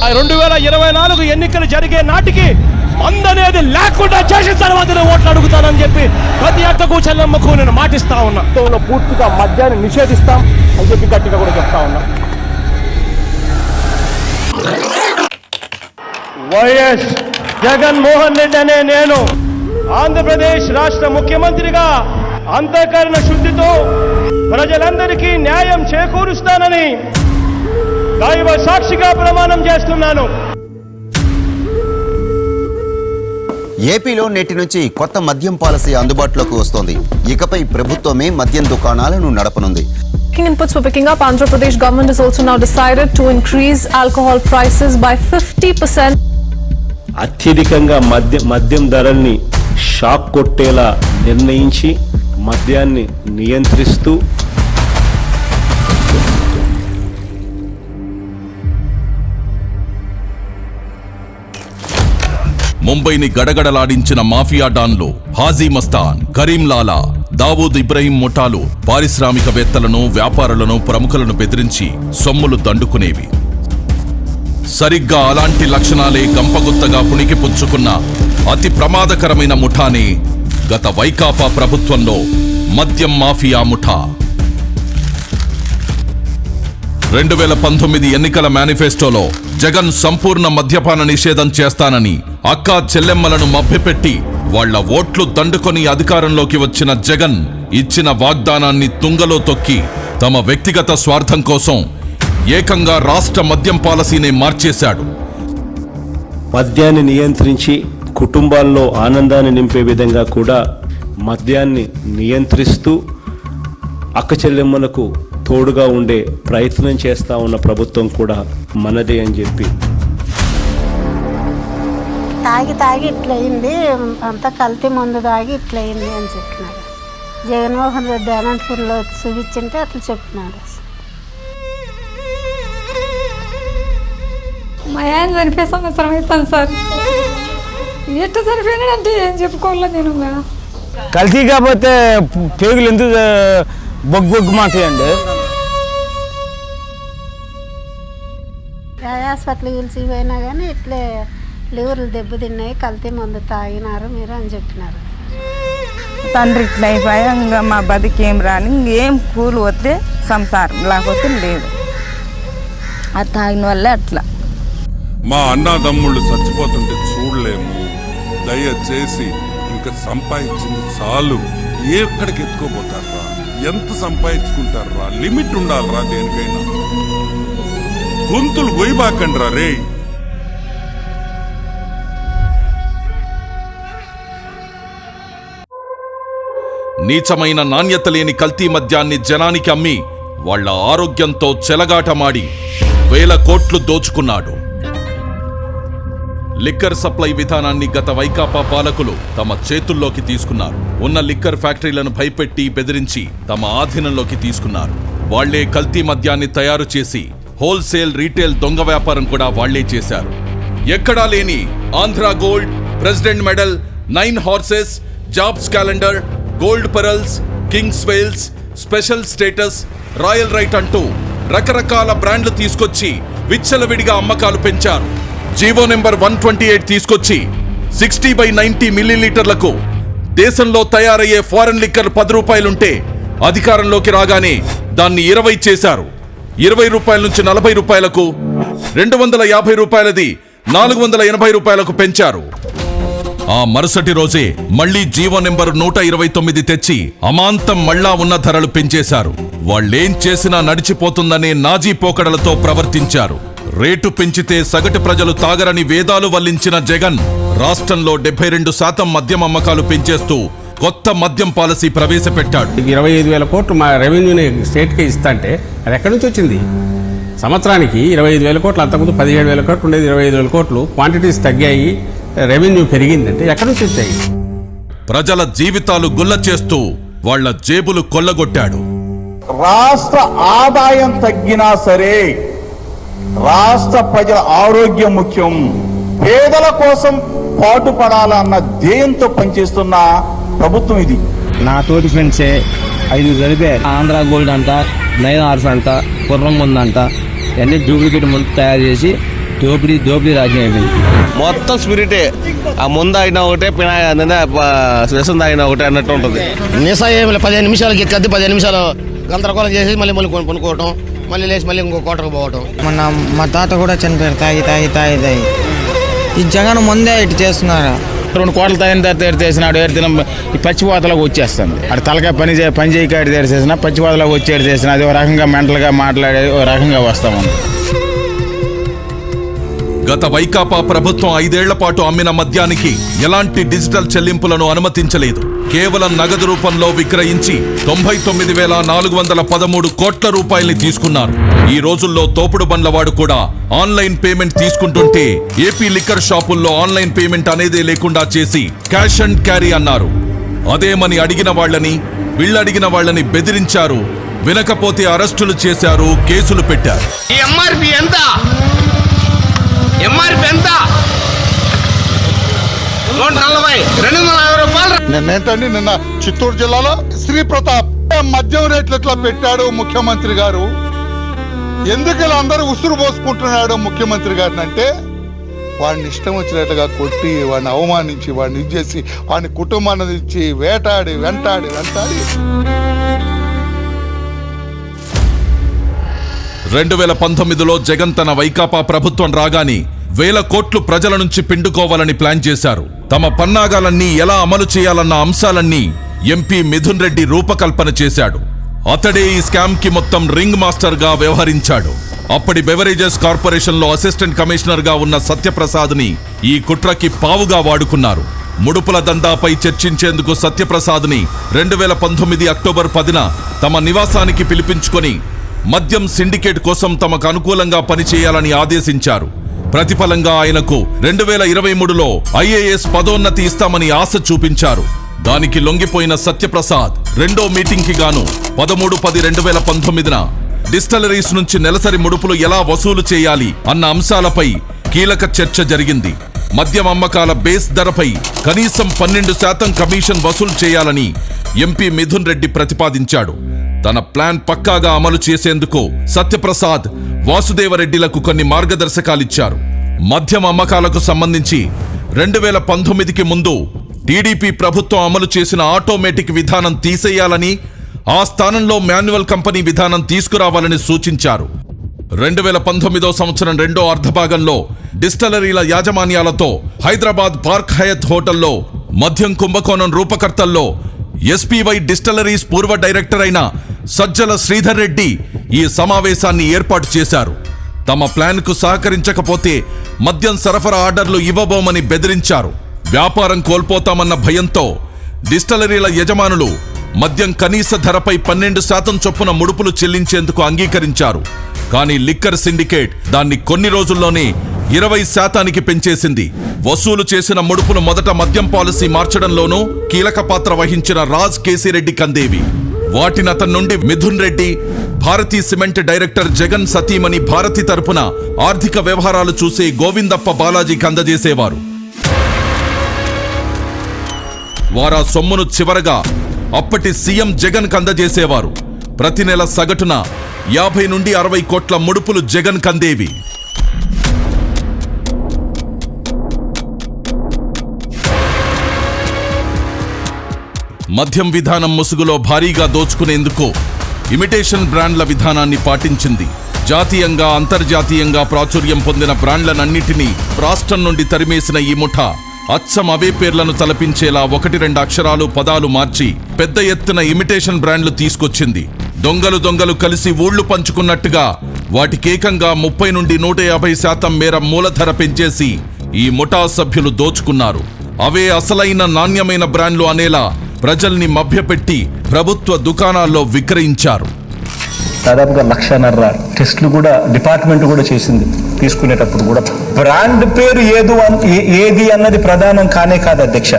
2024 ఎన్నికలు జరిగే నాటికి మందనేది లేకుండా చేసిన తర్వాత ఓట్లు అడుగుతానని చెప్పి ప్రతి అక్కకు చెల్లమ్మకు నేను మాటిస్తా ఉన్నా. పూర్తిగా మద్యాన్ని నిషేధిస్తాం అని చెప్పి గట్టిగా కూడా చెప్తా ఉన్నా. వైఎస్ జగన్మోహన్ రెడ్డి అనే నేను ఆంధ్రప్రదేశ్ రాష్ట్ర ముఖ్యమంత్రిగా అంతఃకరణ శుద్ధితో ప్రజలందరికీ న్యాయం చేకూరుస్తానని దైవ సాక్షిగా ప్రమాణం చేస్తున్నాను. ఏపీలో నేటి నుంచి కొత్త మద్యం పాలసీ అందుబాటులోకి వస్తోంది. ఇకపై ప్రభుత్వమే మద్యం దుకాణాలను నడపనుంది. Inputs were picking up. Andhra Pradesh government has also now decided to increase alcohol prices by 50%. అత్యధికంగా మద్యం ధరల్ని షాక్ కొట్టేలా నిర్ణయించి మద్యాన్ని నియంత్రిస్తూ ముంబైని గడగడలాడించిన మాఫియా డాన్లు హాజీ మస్తాన్, కరీం లాలా, దావూద్ ఇబ్రహీం ముఠాలు పారిశ్రామికవేత్తలను, వ్యాపారులను, ప్రముఖులను బెదిరించి సొమ్ములు దండుకునేవి. సరిగ్గా అలాంటి లక్షణాలే గంపగుత్తగా పుణికిపుచ్చుకున్న అతి ప్రమాదకరమైన ముఠానే గత వైకాపా ప్రభుత్వంలో మద్యం మాఫియా ముఠా. 2019 ఎన్నికల మేనిఫెస్టోలో జగన్ సంపూర్ణ మద్యపాన నిషేధం చేస్తానని అక్కా చెల్లెమ్మలను మభ్యపెట్టి వాళ్ల ఓట్లు దండుకొని అధికారంలోకి వచ్చిన జగన్ ఇచ్చిన వాగ్దానాన్ని తుంగలో తొక్కి తమ వ్యక్తిగత స్వార్థం కోసం ఏకంగా రాష్ట్ర మద్యం పాలసీనే మార్చేశాడు. మద్యాన్ని నియంత్రించి కుటుంబాల్లో ఆనందాన్ని నింపే విధంగా కూడా మద్యాన్ని నియంత్రిస్తూ అక్క చెల్లెమ్మలకు తోడుగా ఉండే ప్రయత్నం చేస్తా ఉన్న ప్రభుత్వం కూడా మనదే అని చెప్పి తాగి ఇట్లయింది, అంతా కల్తీ మందు తాగి ఇట్లయింది అని చెప్పినారు. జగన్మోహన్ రెడ్డి అనంతపూర్లో చూపించింటే అట్లా చెప్పినాడు. మా ఆయన చనిపోయే సంవత్సరం అవుతాను సార్. ఎట్లా చనిపోయినాడంటే ఏం చెప్పుకోవాలా నేను. కల్తీ కాకపోతే పేగులు ఎందుకు బొగ్గుమాతాయండి. హాస్పిటల్ పిలిచిపోయినా కానీ ఇట్లే లివర్లు దెబ్బతిన్నాయి, కల్తీ మందు తాగినారు మీరు అని చెప్పినారు. తండ్రి ఇట్లా అయిపోయా, ఇంకా మా బతికేం రాని, ఇంకేం కూలి వస్తే సంసారం, లేకపోతే లేదు. అది తాగిన వల్లే అట్లా. మా అన్నదమ్ముళ్ళు చచ్చిపోతుంటే చూడలేము. దయచేసి ఇంకా సంపాదించింది చాలు. ఎక్కడికి ఎత్తుకోపోతారా? ఎంత సంపాదించుకుంటారా? లిమిట్ ఉండాలరా దేనికైనా. గొంతులు గొయ్యబాకండ్రా రే. నీచమైన నాణ్యత లేని కల్తీ మద్యాన్ని జనానికి అమ్మి వాళ్ల ఆరోగ్యంతో చెలగాటమాడి 1000 కోట్లు దోచుకున్నాడు. లిక్కర్ సప్లై విధానాన్ని గత వైకాపా పాలకులు తమ చేతుల్లోకి తీసుకున్నారు. ఉన్న లిక్కర్ ఫ్యాక్టరీలను భయపెట్టి బెదిరించి తమ ఆధీనంలోకి తీసుకున్నారు. వాళ్లే కల్తీ మద్యాన్ని తయారు చేసి హోల్సేల్, రీటైల్ దొంగ వ్యాపారం కూడా వాళ్లే చేశారు. ఎక్కడా లేని Andhra gold, president medal, 9 horses, jobs calendar, gold pearls, kings Wales, special status, royal right అంటూ రకరకాల బ్రాండ్లు తీసుకొచ్చి విచ్చలవిడిగా అమ్మకాలు పెంచారు. జీవో నెంబర్ 128 తీసుకొచ్చి 60/90 మిల్లీలీటర్లకు దేశంలో తయారయ్యే ఫారెన్ లిక్కర్ 10 రూపాయలుంటే అధికారంలోకి రాగానే దాన్ని 20 చేశారు. 20 రూపాయల నుంచి 40 రూపాయలకు, 250 రూపాయలది 480 రూపాయలకు పెంచారు. ఆ మరుసటి రోజే మళ్లీ జీవో నెంబర్ 129 తెచ్చి అమాంతం మళ్ళా ఉన్న ధరలు పెంచేశారు. వాళ్లేం చేసినా నడిచిపోతుందనే నాజీ పోకడలతో ప్రవర్తించారు. రేటు పెంచితే సగటు ప్రజలు తాగరని వేదాలు వల్లించిన జగన్ రాష్ట్రంలో 72% మద్యం అమ్మకాలు పెంచేస్తూ కొత్త మద్యం పాలసీ ప్రవేశపెట్టాడు. 25,000 కోట్లు మా రెవెన్యూని స్టేట్కే ఇస్తాంటే అది ఎక్కడి నుంచి వచ్చింది? సంవత్సరానికి 25,000 కోట్లు, అంతకుముందు 17,000 కోట్లు ఉండేది. 25,000 కోట్లు క్వాంటిటీస్ తగ్గాయి, రెవెన్యూ పెరిగిందంటే ఎక్కడి నుంచి వచ్చాయి? ప్రజల జీవితాలు గుల్ల చేస్తూ వాళ్ల జేబులు కొల్లగొట్టాడు. రాష్ట్ర ఆదాయం తగ్గినా సరే రాష్ట్ర ప్రజల ఆరోగ్యం ముఖ్యం, పేదల కోసం పాటుపడాలన్న ధ్యేయంతో పనిచేస్తున్న ప్రభుత్వం ఇది. నా తోటి ఫ్రెండ్సే 5 జరిపారు. ఆంధ్రా గోల్డ్ అంట, 9 హార్స్ అంట, కుర్రం ముందంట, అన్ని డూప్లికేట్ ముందు తయారు చేసి దోపిడీ రాజ్యం అయిపోయింది. మొత్తం స్పిరిటే, ఆ ముందు అయినా ఒకటే విషం తాగినా ఒకటే అన్నట్టు ఉంటుంది. నిశా ఏమి 15 నిమిషాలకి ఎక్కద్ది, 15 నిమిషాలు గందరగోళం చేసి మళ్ళీ కొనుక్కోవటం, మళ్ళీ లేచి మళ్ళీ ఇంకో కోటకు పోవటం. మా తాత కూడా చనిపోయారు తాగి. ఈ జగన్ ముందే ఇటు చేస్తున్నారు. 2 కోట్ల తాగిన చేసినాడు ఏడు ఈ పచ్చిపోతలకు వచ్చేస్తుంది. అటు తలకాయ పని చేయకాడి దగ్గర చేసిన పచ్చిపోతలకు వచ్చేది చేసిన అది ఒక రకంగా మెంటల్గా మాట్లాడేది ఒక రకంగా వస్తామని. గత వైకాపా ప్రభుత్వం 5 ఏళ్ల పాటు అమ్మిన మద్యానికి ఎలాంటి డిజిటల్ చెల్లింపులను అనుమతించలేదు. కేవలం నగదు రూపంలో విక్రయించి 99,413 కోట్ల రూపాయల్ని తీసుకున్నారు. ఈ రోజుల్లో తోపుడు బండ్లవాడు కూడా ఆన్లైన్ పేమెంట్ తీసుకుంటుంటే ఏపీ లిక్కర్ షాపుల్లో ఆన్లైన్ పేమెంట్ అనేదే లేకుండా చేసి క్యాష్ అండ్ క్యారీ అన్నారు. అదేమని అడిగిన వాళ్ళని వీళ్ళడిగిన వాళ్ళని బెదిరించారు. వినకపోతే అరెస్టులు చేశారు, కేసులు పెట్టారు. నిన్నేంటండి నిన్న చిత్తూరు జిల్లాలో శ్రీ ప్రతాప్ మద్యం రేట్లు ఎట్లా పెట్టాడు ముఖ్యమంత్రి గారు, ఎందుకు ఇలా అందరూ ఉసురు పోసుకుంటున్నాడు ముఖ్యమంత్రి గారిని అంటే, వాడిని ఇష్టం వచ్చినట్టుగా కొట్టి వాడిని అవమానించి వాడిని ఇచ్చేసి వాడిని కుటుంబాన్ని ఇచ్చి వెంటాడి 2019లో జగన్ తన వైకాపా ప్రభుత్వం రాగానే 1,000 కోట్లు ప్రజల నుంచి పిండుకోవాలని ప్లాన్ చేశారు. తమ పన్నాగాలన్నీ ఎలా అమలు చేయాలన్న అంశాలన్నీ ఎంపీ మిథున్ రెడ్డి రూపకల్పన చేశాడు. అతడే ఈ స్కామ్ కి మొత్తం రింగ్ మాస్టర్ గా వ్యవహరించాడు. అప్పటి బెవరేజెస్ కార్పొరేషన్ లో అసిస్టెంట్ కమిషనర్ గా ఉన్న సత్యప్రసాద్ ని ఈ కుట్రకి పావుగా వాడుకున్నారు. ముడుపుల దందాపై చర్చించేందుకు సత్యప్రసాద్ ని 2019 అక్టోబర్ 10న తమ నివాసానికి పిలిపించుకొని మద్యం సిండికేట్ కోసం తమకు అనుకూలంగా పనిచేయాలని ఆదేశించారు. ప్రతిఫలంగా ఆయనకు 2023లో ఐఏఎస్ పదోన్నతి ఇస్తామని ఆశ చూపించారు. దానికి లొంగిపోయిన సత్యప్రసాద్ రెండో మీటింగ్ కి గాను 13/10/2019న డిస్టిలరీస్ నుంచి నెలసరి ముడుపులు ఎలా వసూలు చేయాలి అన్న అంశాలపై కీలక చర్చ జరిగింది. మద్యం అమ్మకాల బేస్ ధరపై కనీసం 12% కమిషన్ వసూలు చేయాలని ఎంపీ మిథున్ రెడ్డి ప్రతిపాదించాడు. తన ప్లాన్ పక్కాగా అమలు చేసేందుకు సత్యప్రసాద్, వాసుదేవరెడ్డిలకు కొన్ని మార్గదర్శకాలిచ్చారు. మద్యం అమ్మకాలకు సంబంధించి 2019కి ముందు టీడీపీ ప్రభుత్వం అమలు చేసిన ఆటోమేటిక్ విధానం తీసేయాలని, ఆ స్థానంలో మాన్యువల్ కంపెనీ విధానం తీసుకురావాలని సూచించారు. 2019వ సంవత్సరం రెండో అర్ధభాగంలో డిస్టిలరీల యాజమాన్యాలతో హైదరాబాద్ పార్క్ హయత్ హోటల్లో మద్యం కుంభకోణం రూపకర్తల్లో ఎస్పీవై డిస్టిలరీస్ పూర్వ డైరెక్టర్ అయిన సజ్జల శ్రీధర్ రెడ్డి ఈ సమావేశాన్ని ఏర్పాటు చేశారు. తమ ప్లాన్కు సహకరించకపోతే మద్యం సరఫరా ఆర్డర్లు ఇవ్వబోమని బెదిరించారు. వ్యాపారం కోల్పోతామన్న భయంతో డిస్టిలరీల యజమానులు మద్యం కనీస ధరపై 12% చొప్పున ముడుపులు చెల్లించేందుకు అంగీకరించారు. కానీ లిక్కర్ సిండికేట్ దాన్ని కొన్ని రోజుల్లోనే 20% పెంచేసింది. వసూలు చేసిన ముడుపులు మొదట మద్యం పాలసీ మార్చడంలోనూ కీలక పాత్ర వహించిన రాజ్ కేసిరెడ్డి కందేవి. వాటిని అతని నుండి మిథున్ రెడ్డి, భారతీ సిమెంట్ డైరెక్టర్ జగన్ సతీమణి భారతి తరపున ఆర్థిక వ్యవహారాలు చూసే గోవిందప్ప బాలాజీకి అందజేసేవారు. వారా సొమ్మును చివరగా అప్పటి సీఎం జగన్ కందజేసేవారు. ప్రతి నెల సగటున 50 నుండి 60 కోట్ల ముడుపులు జగన్ కందేవి. మద్యం విధానం ముసుగులో భారీగా దోచుకునేందుకు ఇమిటేషన్ బ్రాండ్ల విధానాన్ని పాటించింది. జాతీయంగా అంతర్జాతీయంగా ప్రాచుర్యం పొందిన బ్రాండ్లనన్నిటినీ రాష్ట్రం నుండి తరిమేసిన ఈ ముఠా అచ్చం అవే పేర్లను తలపించేలా 1-2 అక్షరాలు పదాలు మార్చి పెద్ద ఎత్తున ఇమిటేషన్ బ్రాండ్లు తీసుకొచ్చింది. దొంగలు కలిసి ఊళ్లు పంచుకున్నట్టుగా వాటికేకంగా 30 నుండి 150% మేర మూలధర పెంచేసి ఈ ముఠా సభ్యులు దోచుకున్నారు. అవే అసలైన నాణ్యమైన బ్రాండ్లు అనేలా ప్రజల్ని మభ్యపెట్టి ప్రభుత్వ దుకాణాల్లో విక్రయించారు. దాదాపుగా 1,50,000 టెస్టులు కూడా డిపార్ట్మెంట్ కూడా చేసింది. తీసుకునేటప్పుడు కూడా బ్రాండ్ పేరు ఏది అన్నది ప్రధానం కానే కాదు అధ్యక్ష.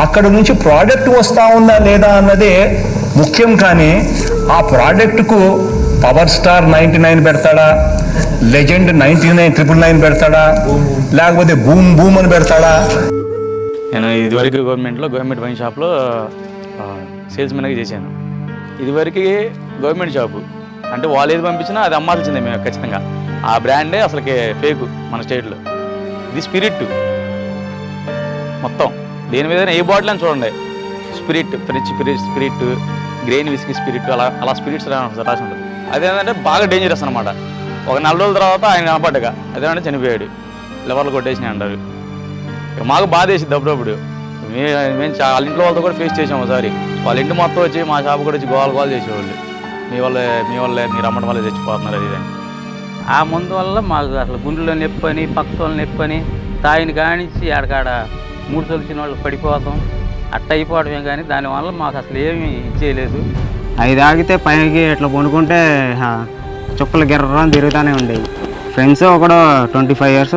అక్కడ నుంచి ప్రోడక్ట్ వస్తా ఉందా లేదా అన్నదే ముఖ్యం. కానీ ఆ ప్రోడక్ట్కు పవర్ స్టార్ 99 పెడతాడా, లెజెండ్ 99,999 పెడతాడా, లేకపోతే బూమ్ అని పెడతాడా? నేను ఇదివరకు గవర్నమెంట్ వైన్ షాప్లో సేల్స్మెన్గా చేశాను. ఇదివరకు గవర్నమెంట్ షాపు అంటే వాళ్ళు ఏది పంపించినా అది అమ్మాల్సిందే మేము ఖచ్చితంగా. ఆ బ్రాండే అసలుకి ఫేక్ మన స్టేట్లో. ఇది స్పిరిట్ మొత్తం, దేని మీద ఏ బాటిల్ అని చూడండి, spirit, French spirit, grain whisky spirit, అలా స్పిరిట్స్ రాసి ఉంటుంది. అదేంటంటే బాగా డేంజరస్ అనమాట. ఒక 4 రోజుల తర్వాత ఆయన కనపడ్డగా అదేమంటే చనిపోయాడు, లివర్లు కొట్టేసినాయి అంటారు. మాకు బాధ వేసింది అప్పుడప్పుడు. మేము వాళ్ళ ఇంట్లో వాళ్ళతో కూడా ఫేస్ చేసాము ఒకసారి. వాళ్ళ ఇంటి మొత్తం వచ్చి మా షాపు కూడా వచ్చి గోల చేసేవాళ్ళు, మీ వల్లే మీరు అమ్మడం వల్ల చచ్చిపోతున్నారు అది అని. ఆ మందు వల్ల మాకు అసలు గుండెలో నొప్పని, పక్కలో నొప్పని, తాయిని కానిచ్చి ఆడకాడ 3 తొలిచిన వాళ్ళు పడిపోతాం, అట్ట అయిపోవడమే. కానీ దానివల్ల మాకు అసలు ఏమీ ఇచ్చేయలేదు. 5 ఆగితే పైకి ఇట్లా పండుకుంటే చుక్కలు గిర్రం తిరుగుతూనే ఉండేవి. ఫ్రెండ్స్ ఒకడు 25 ఇయర్స్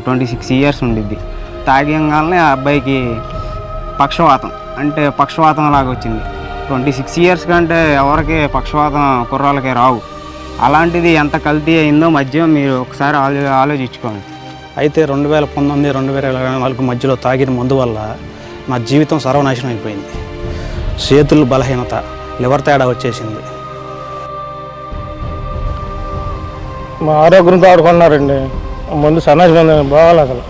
26 ఇయర్స్ ఉండిద్ది. తాగంగానే ఆ అబ్బాయికి పక్షవాతం లాగా వచ్చింది. 26 ఇయర్స్ కంటే ఎవరికి పక్షవాతం కుర్రాళ్ళకి రావు. అలాంటిది ఎంత కల్తీ అయిందో మద్యం మీరు ఒకసారి ఆలోచించుకోండి. అయితే 2019, 2024 మధ్యలో తాగిన మందు వల్ల నా జీవితం సర్వనాశనం అయిపోయింది. చేతులు బలహీనత, లివర్ తేడా వచ్చేసింది. మా ఆరోగ్యంతో ఆడుకున్నారండి. ముందు సన్నాసి మంది బాగాలి. అసలు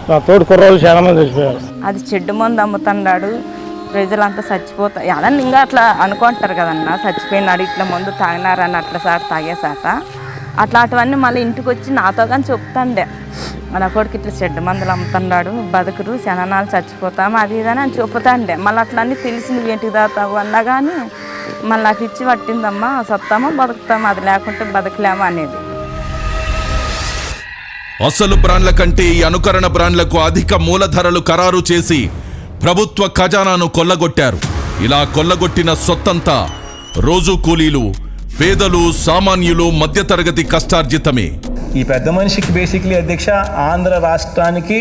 నా తోడు కుర్రోళ్ళు చాలా మంది చచ్చిపోయారు. అది చెడ్డు మందు అమ్ముతున్నాడు, ప్రజలంతా చచ్చిపోతారు అదని ఇంకా అట్లా అనుకుంటారు కదన్నా. చచ్చిపోయినాడు, ఇట్లా మందు తాగినారని అట్లా సార్ తాగేసాట అట్లాంటివన్నీ మళ్ళీ ఇంటికి వచ్చి నాతో కానీ చెప్తాండే, మన కొడుకు ఇట్లా చెడ్డు మందులు అమ్ముతున్నాడు, బతుకురు శనాలు చచ్చిపోతాము అది ఇదని అని చెప్తాండే. మళ్ళీ అట్లా అన్నీ తెలిసి నువ్వేంటికి తాగుతావు అన్నా కానీ మళ్ళీ నాకు ఇచ్చి పట్టిందమ్మా, సత్తామా బతుకుతామా, అది లేకుంటే బతకలేమా అనేది. అసలు బ్రాండ్ల కంటే ఈ అనుకరణ బ్రాండ్లకు అధిక మూలధరలు ఖరారు చేసి ప్రభుత్వ ఖజానాను కొల్లగొట్టారు. ఇలా కొల్లగొట్టిన సొత్తంతా రోజు కూలీలు, పేదలు, సామాన్యులు, మధ్యతరగతి కష్టార్జితమే. ఈ పెద్ద మనిషికి బేసిక్లీ అధ్యక్ష ఆంధ్ర రాష్ట్రానికి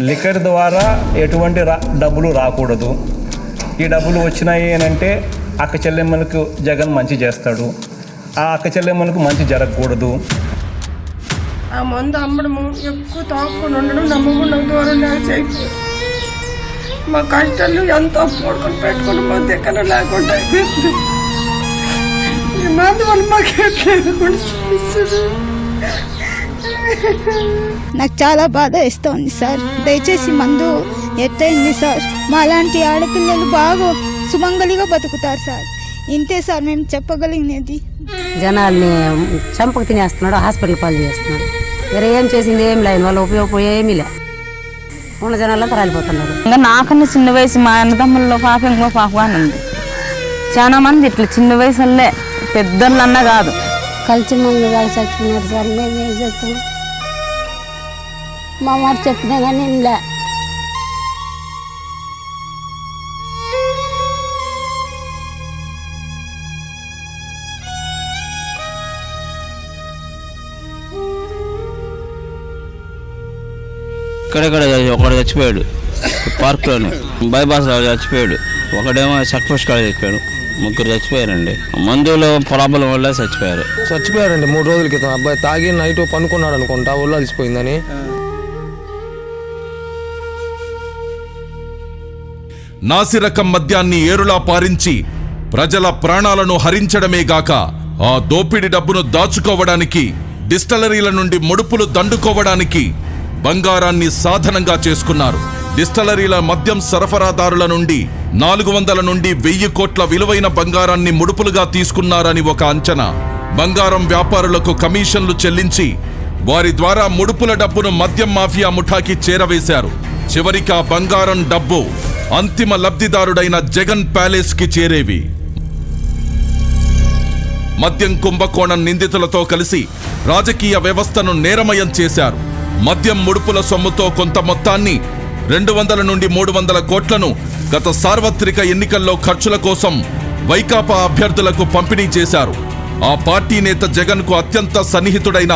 లిక్కర్ ద్వారా ఎటువంటి డబ్బులు రాకూడదు. ఈ డబ్బులు వచ్చినాయి అని అంటే అక్క చెల్లెమ్మలకు జగన్ మంచి చేస్తాడు, ఆ అక్క చెల్లెమ్మలకు మంచి జరగకూడదు. ఆ మందు అమ్మడము, ఎక్కువ తాగకుండా ఉండడం, నమ్మకుండా ద్వారా చేయకూడదు. మా కష్టాలు ఎంతో పోడుకొని పెట్టుకుని మా దగ్గర లేకుండా ఈ మందు వల్ల మాకు నాకు చాలా బాధ ఇస్తుంది సార్. దయచేసి మందు ఎత్తైంది సార్. మా లాంటి ఆడపిల్లలు బాగా సుమంగలిగా బతుకుతారు సార్. ఇంతే సార్ మేము చెప్పగలిగినది. జనాల్ని చంపకు తినేస్తున్నాడు, హాస్పిటల్ పాలు చేస్తున్నాడు. వేరే ఏం చేసింది ఏం లేదు, వాళ్ళు ఉపయోగపోయే ఏమీ లే. ఉన్న జనాలంతా రాలిపోతున్నారు. ఇంకా నాకన్నా చిన్న వయసు మా అన్నదమ్ముల్లో పాప ఇంకో పాప అని ఉంది. చాలా మంది ఇట్లా చిన్న వయసులే, పెద్దలన్నా కాదు. కలిసి మందు కలిసి చచ్చిపోయినారు సార్. మేమేం చెప్తాం, మా మాట చెప్పినా కానీ లే. ఇక్కడెక్కడ ఒకడు చచ్చిపోయాడు, పార్క్లోనే బైపాస్ చచ్చిపోయాడు. ఒకడేమో సక్సెస్ కాడ చచ్చిపోయాడు. 3 చచ్చిపోయారండి. మందులో ప్రాబ్లం వల్ల చచ్చిపోయారండి. 3 రోజుల క్రితం అబ్బాయి తాగి నైట్ పనుకున్నాడు అనుకుంటా, ఒళ్ళు అలసిపోయిందని. నాసిరకం మద్యాన్ని ఏరులా పారించి ప్రజల ప్రాణాలను హరించడమే గాక ఆ దోపిడీ డబ్బును దాచుకోవడానికి, డిస్టలరీల నుండి ముడుపులు దండుకోవడానికి బంగారాన్ని సాధనంగా చేసుకున్నారు. డిస్టలరీల మద్యం సరఫరాదారుల నుండి 400 నుండి 1000 కోట్ల విలువైన బంగారాన్ని ముడుపులుగా తీసుకున్నారని ఒక అంచనా. బంగారం వ్యాపారులకు కమిషన్లు చెల్లించి వారి ద్వారా ముడుపుల డబ్బును మద్యం మాఫియా ముఠాకి చేరవేశారు. చివరికి ఆ బంగారం డబ్బు అంతిమ లబ్ధిదారుడైన జగన్ ప్యాలెస్ కి చేరేవి. మద్యం కుంభకోణం నిందితులతో కలిసి రాజకీయ వ్యవస్థను నేరమయం చేశారు. మద్యం ముడుపుల సొమ్ముతో కొంత మొత్తాన్ని 200 నుండి 300 కోట్లను గత సార్వత్రిక ఎన్నికల్లో ఖర్చుల కోసం వైకాపా అభ్యర్థులకు పంపిణీ చేశారు. ఆ పార్టీ నేత జగన్కు అత్యంత సన్నిహితుడైన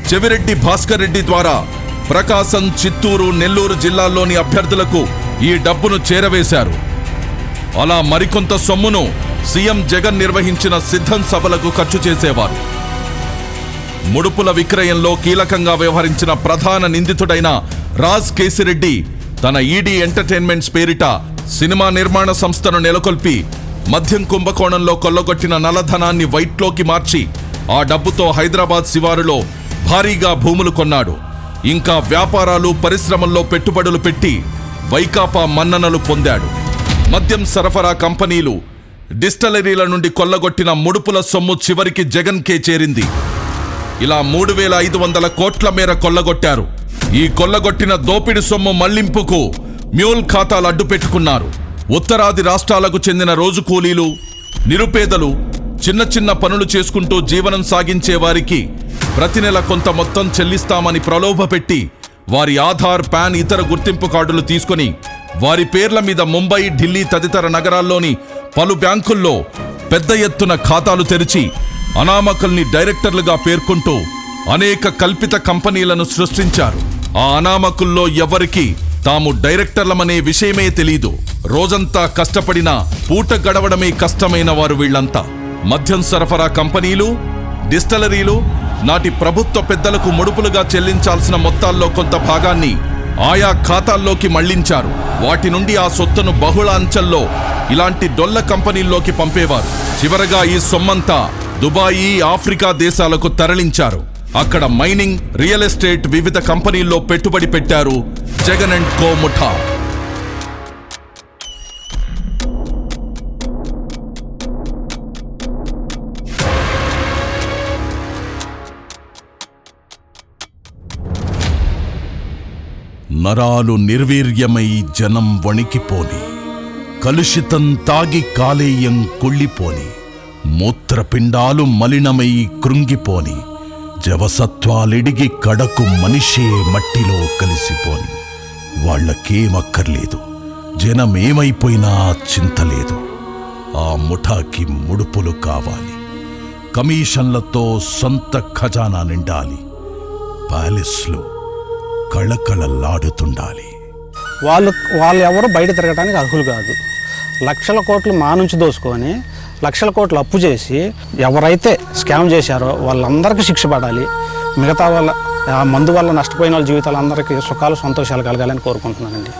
చెవిరెడ్డి భాస్కర్ రెడ్డి ద్వారా ప్రకాశం, చిత్తూరు, నెల్లూరు జిల్లాల్లోని అభ్యర్థులకు ఈ డబ్బును చేరవేశారు. అలా మరికొంత సొమ్మును సీఎం జగన్ నిర్వహించిన సిద్ధం సభలకు ఖర్చు చేసేవారు. ముడుపుల విక్రయంలో కీలకంగా వ్యవహరించిన ప్రధాన నిందితుడైన రాజ్ కేసిరెడ్డి తన ఈడీ ఎంటర్టైన్మెంట్స్ పేరిట సినిమా నిర్మాణ సంస్థను నెలకొల్పి మద్యం కుంభకోణంలో కొల్లగొట్టిన నల్లధనాన్ని వైట్లోకి మార్చి ఆ డబ్బుతో హైదరాబాద్ శివారులో భారీగా భూములు కొన్నాడు. ఇంకా వ్యాపారాలు పరిశ్రమల్లో పెట్టుబడులు పెట్టి వైకాపా మన్ననలు పొందాడు. మద్యం సరఫరా కంపెనీలు, డిస్టిలరీల నుండి కొల్లగొట్టిన ముడుపుల సొమ్ము చివరికి జగన్కే చేరింది. ఇలా 3,500 కోట్ల మేర కొల్లగొట్టారు. ఈ కొల్లగొట్టిన దోపిడి సొమ్ము మళ్లింపుకు మ్యూల్ ఖాతాలు అడ్డు పెట్టుకున్నారు. ఉత్తరాది రాష్ట్రాలకు చెందిన రోజు కూలీలు, నిరుపేదలు, చిన్న చిన్న పనులు చేసుకుంటూ జీవనం సాగించే వారికి ప్రతి నెల కొంత మొత్తం చెల్లిస్తామని ప్రలోభపెట్టి వారి ఆధార్, పాన్, ఇతర గుర్తింపు కార్డులు తీసుకుని వారి పేర్ల మీద ముంబై, ఢిల్లీ తదితర నగరాల్లోని పలు బ్యాంకుల్లో పెద్ద ఎత్తున ఖాతాలు తెరిచి అనామకుల్ని డైరెక్టర్లుగా పేర్కొంటూ అనేక కల్పిత కంపెనీలను సృష్టించారు. ఆ అనామకుల్లో ఎవరికి తాము డైరెక్టర్లమనే విషయమే తెలీదు. రోజంతా కష్టపడినా పూట గడవడమే కష్టమైన వారు వీళ్లంతా. మద్యం సరఫరా కంపెనీలు, డిస్టిలరీలు నాటి ప్రభుత్వ పెద్దలకు ముడుపులుగా చెల్లించాల్సిన మొత్తాల్లో కొంత భాగాన్ని ఆయా ఖాతాల్లోకి మళ్లించారు. వాటి నుండి ఆ సొత్తును బహుళ అంచెల్లో ఇలాంటి డొల్ల కంపెనీల్లోకి పంపేవారు. చివరగా ఈ సొమ్మంతా దుబాయి, ఆఫ్రికా దేశాలకు తరలించారు. అక్కడ మైనింగ్, రియల్ ఎస్టేట్, వివిధ కంపెనీల్లో పెట్టుబడి పెట్టారు జగన్ అండ్ కో ముఠా. నరాలు నిర్వీర్యమై జనం వణికిపోని, కలుషితం తాగి కాలేయం కుళ్ళిపోని, మూత్రపిండాలు మలినమై కృంగిపోని, జవసత్వాలిడిగి కడకు మనిషే మట్టిలో కలిసిపోని. వాళ్లకేమక్కర్లేదు, జనమేమైపోయినా చింతలేదు. ఆ ముఠాకి ముడుపులు కావాలి, కమిషన్లతో సొంత ఖజానా నిండాలి, ప్యాలెస్లు కళకళలాడుతుండాలి. వాళ్ళు ఎవరు బయట తిరగడానికి అర్హులు కాదు. లక్షల కోట్లు మా నుంచి దోసుకొని లక్షల కోట్లు అప్పు చేసి ఎవరైతే స్కామ్ చేశారో వాళ్ళందరికీ శిక్ష పడాలి. మిగతా వాళ్ళ మందు వల్ల నష్టపోయిన వాళ్ళ జీవితాలందరికీ సుఖాలు, సంతోషాలు కలగాలని కోరుకుంటున్నానండి.